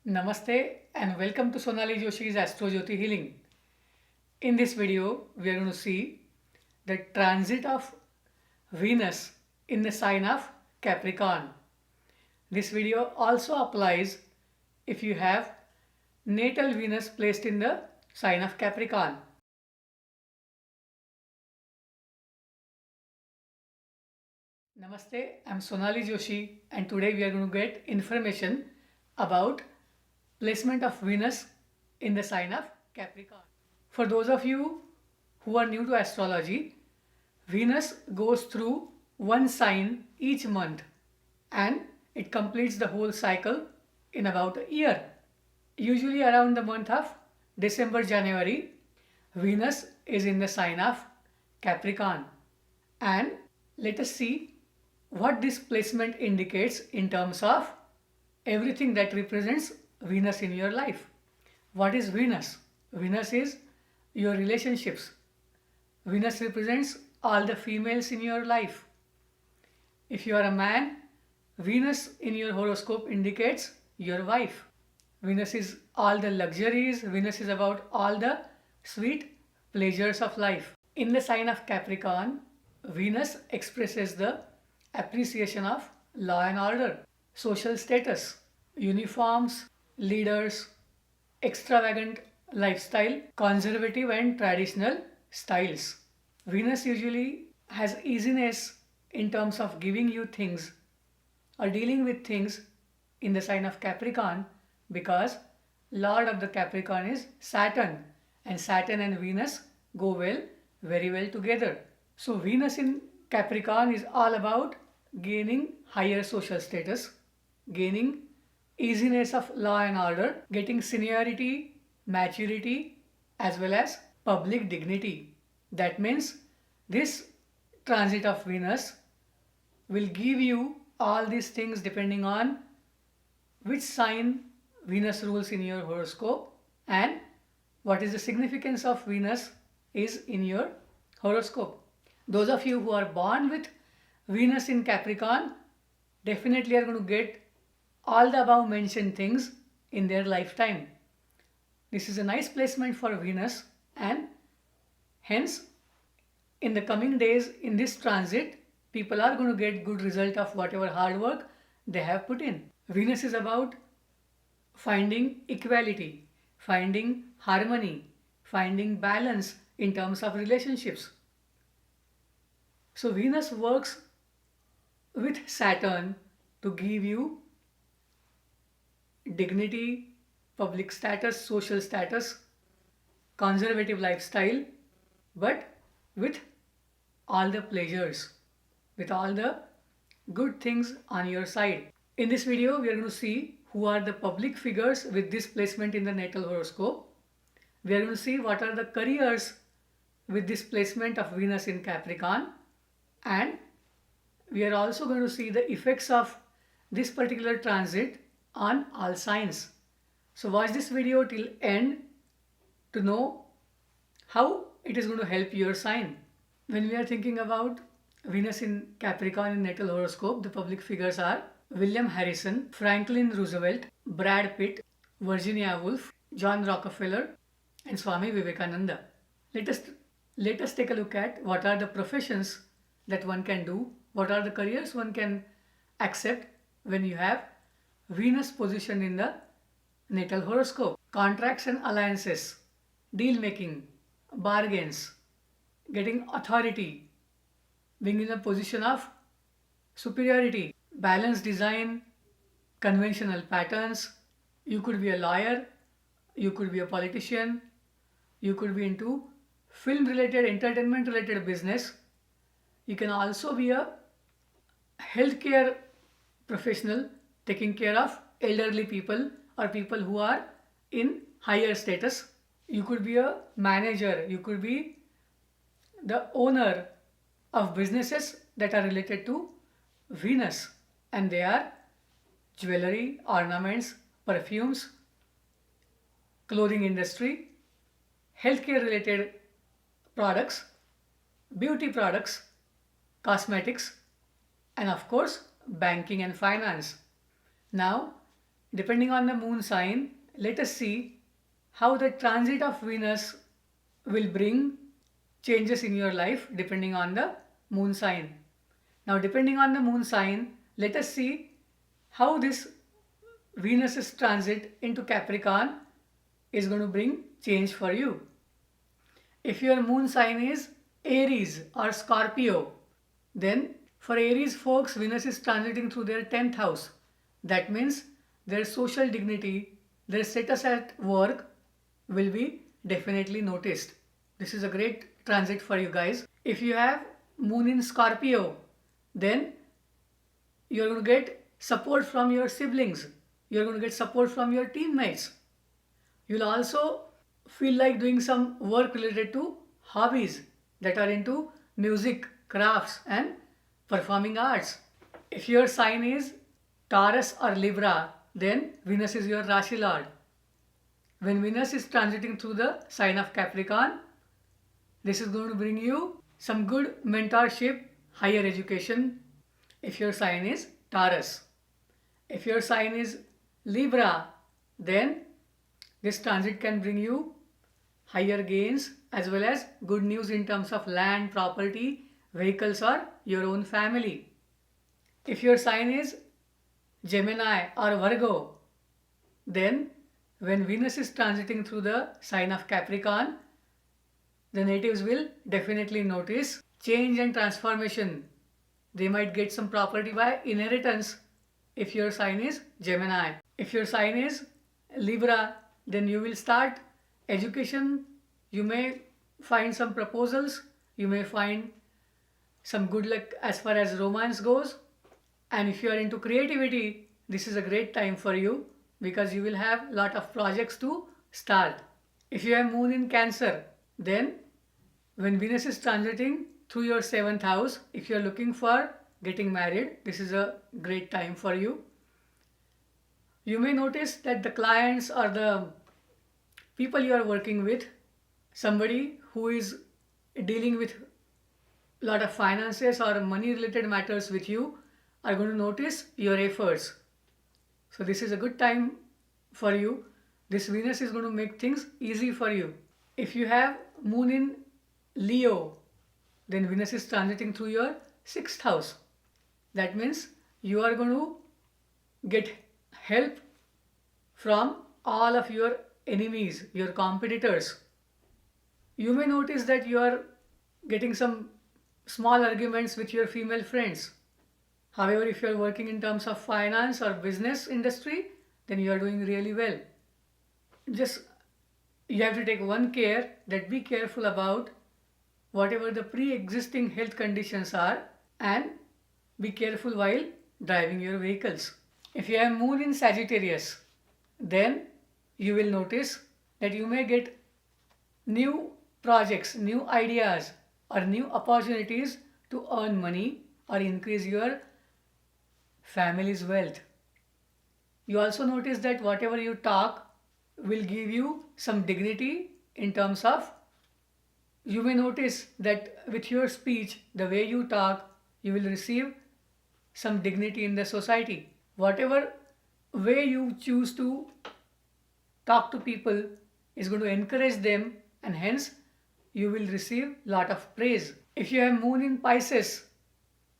Namaste and welcome to Sonali Joshi's Astro Jyoti Healing. In this video, we are going to see the transit of Venus in the sign of Capricorn. This video also applies if you have natal Venus placed in the sign of Capricorn. Namaste, I'm Sonali Joshi and today we are going to get information about placement of Venus in the sign of Capricorn. For those of you who are new to astrology, Venus goes through one sign each month and it completes the whole cycle in about a year. Usually around the month of December, January, Venus is in the sign of Capricorn. And let us see what this placement indicates in terms of everything that represents Venus in your life. What is Venus? Venus is your relationships. Venus represents all the females in your life. If you are a man, Venus in your horoscope indicates your wife. Venus is all the luxuries. Venus is about all the sweet pleasures of life. In the sign of Capricorn, Venus expresses the appreciation of law and order, social status, uniforms, leaders, extravagant lifestyle, conservative and traditional styles. Venus usually has easiness in terms of giving you things or dealing with things in the sign of Capricorn because Lord of the Capricorn is Saturn and Saturn and Venus go very well together. So Venus in Capricorn is all about gaining higher social status, gaining easiness of law and order, getting seniority, maturity, as well as public dignity. That means this transit of Venus will give you all these things depending on which sign Venus rules in your horoscope and what is the significance of Venus is in your horoscope. Those of you who are born with Venus in Capricorn definitely are going to get all the above mentioned things in their lifetime. This is a nice placement for Venus and hence in the coming days in this transit people are going to get good result of whatever hard work they have put in. Venus is about finding equality, finding harmony, finding balance in terms of relationships. So Venus works with Saturn to give you dignity, public status, social status, conservative lifestyle, but with all the pleasures, with all the good things on your side. In this video, we are going to see who are the public figures with this placement in the natal horoscope. We are going to see what are the careers with this placement of Venus in Capricorn, and we are also going to see the effects of this particular transit on all signs. So watch this video till end to know how it is going to help your sign. When we are thinking about Venus in Capricorn in natal horoscope, the public figures are William Harrison, Franklin Roosevelt, Brad Pitt, Virginia Woolf, John Rockefeller, and Swami Vivekananda. Let us take a look at what are the professions that one can do, what are the careers one can accept when you have Venus positioned in the natal horoscope. Contracts and alliances, deal making, bargains, getting authority, being in a position of superiority, balanced design, conventional patterns. You could be a lawyer, you could be a politician, you could be into film related, entertainment related business. You can also be a healthcare professional taking care of elderly people or people who are in higher status. You could be a manager, you could be the owner of businesses that are related to Venus, and they are jewelry, ornaments, perfumes, clothing industry, healthcare related products, beauty products, cosmetics, and of course banking and finance. Now Depending on the moon sign, let us see how the transit of Venus will bring changes in your life depending on the moon sign. Now, depending on the moon sign, let us see how this Venus's transit into Capricorn is going to bring change for you. If your moon sign is Aries or Scorpio, then for Aries folks, Venus is transiting through their 10th house. That means their social dignity, their status at work will be definitely noticed. This is a great transit for you guys. If you have moon in Scorpio, then you're going to get support from your siblings. You're going to get support from your teammates. You'll also feel like doing some work related to hobbies that are into music, crafts, and performing arts. If your sign is Taurus or Libra, then Venus is your Rashi Lord. When Venus is transiting through the sign of Capricorn, this is going to bring you some good mentorship, higher education if your sign is Taurus. If your sign is Libra, then this transit can bring you higher gains as well as good news in terms of land, property, vehicles, or your own family. If your sign is Gemini or Virgo, then when Venus is transiting through the sign of Capricorn, the natives will definitely notice change and transformation. They might get some property by inheritance if your sign is Gemini. If your sign is Libra, then you will start education. You may find some proposals. You may find some good luck as far as romance goes. And if you are into creativity, this is a great time for you because you will have a lot of projects to start. If you have moon in Cancer, then when Venus is transiting through your 7th house, if you are looking for getting married, this is a great time for you. You may notice that the clients or the people you are working with, somebody who is dealing with a lot of finances or money related matters with you, are going to notice your efforts. So this is a good time for you. This Venus is going to make things easy for you. If you have moon in Leo, then Venus is transiting through your 6th house. That means you are going to get help from all of your enemies, your competitors. You may notice that you are getting some small arguments with your female friends. However, if you are working in terms of finance or business industry, then you are doing really well. Just you have to take one care, that be careful about whatever the pre-existing health conditions are, and be careful while driving your vehicles. If you have moon in Sagittarius, then you will notice that you may get new projects, new ideas, or new opportunities to earn money or increase your family's wealth. You also notice that whatever you talk will give you some dignity in terms of, you may notice that with your speech, the way you talk, you will receive some dignity in the society. Whatever way you choose to talk to people is going to encourage them, and hence you will receive lot of praise. If you have moon in Pisces,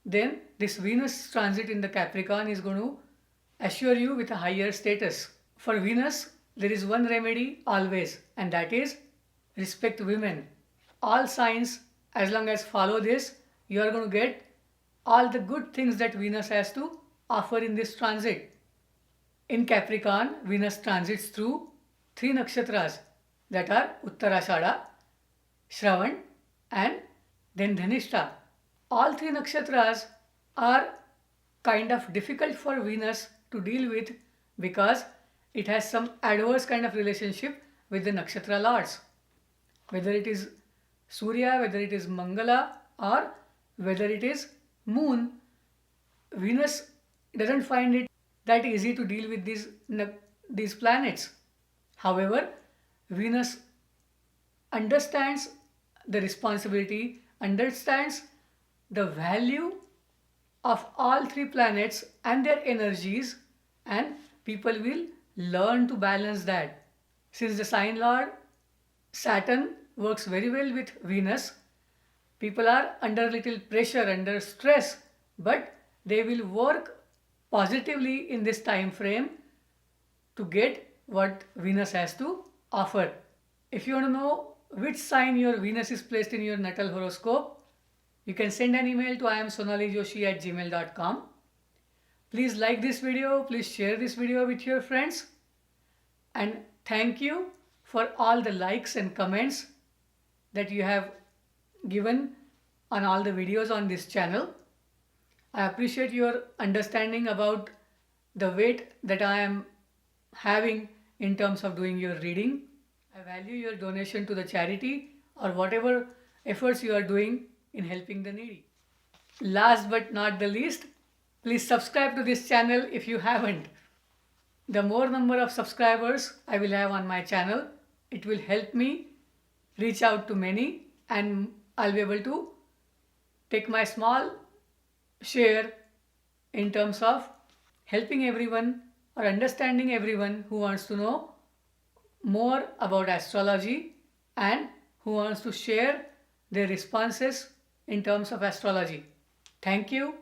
then this Venus transit in the Capricorn is going to assure you with a higher status. For Venus, there is one remedy always, and that is respect women. All signs, as long as follow this, you are going to get all the good things that Venus has to offer in this transit. In Capricorn, Venus transits through 3 nakshatras, that are Uttarashada, Shravan, and then Dhanishta. All 3 nakshatras are kind of difficult for Venus to deal with because it has some adverse kind of relationship with the nakshatra lords. Whether it is Surya, whether it is Mangala, or whether it is Moon, Venus doesn't find it that easy to deal with these planets. However, Venus understands the responsibility, understands the value of all 3 planets and their energies, and people will learn to balance that. Since the sign lord Saturn works very well with Venus, people are under little pressure, under stress, but they will work positively in this time frame to get what Venus has to offer. If you want to know which sign your Venus is placed in your natal horoscope, you can send an email to iamsonalijoshi@gmail.com. Please like this video, please share this video with your friends, and thank you for all the likes and comments that you have given on all the videos on this channel. I appreciate your understanding about the weight that I am having in terms of doing your reading. I value your donation to the charity or whatever efforts you are doing in helping the needy. Last but not the least, please subscribe to this channel if you haven't. The more number of subscribers I will have on my channel, it will help me reach out to many, and I'll be able to take my small share in terms of helping everyone or understanding everyone who wants to know more about astrology and who wants to share their responses in terms of astrology. Thank you.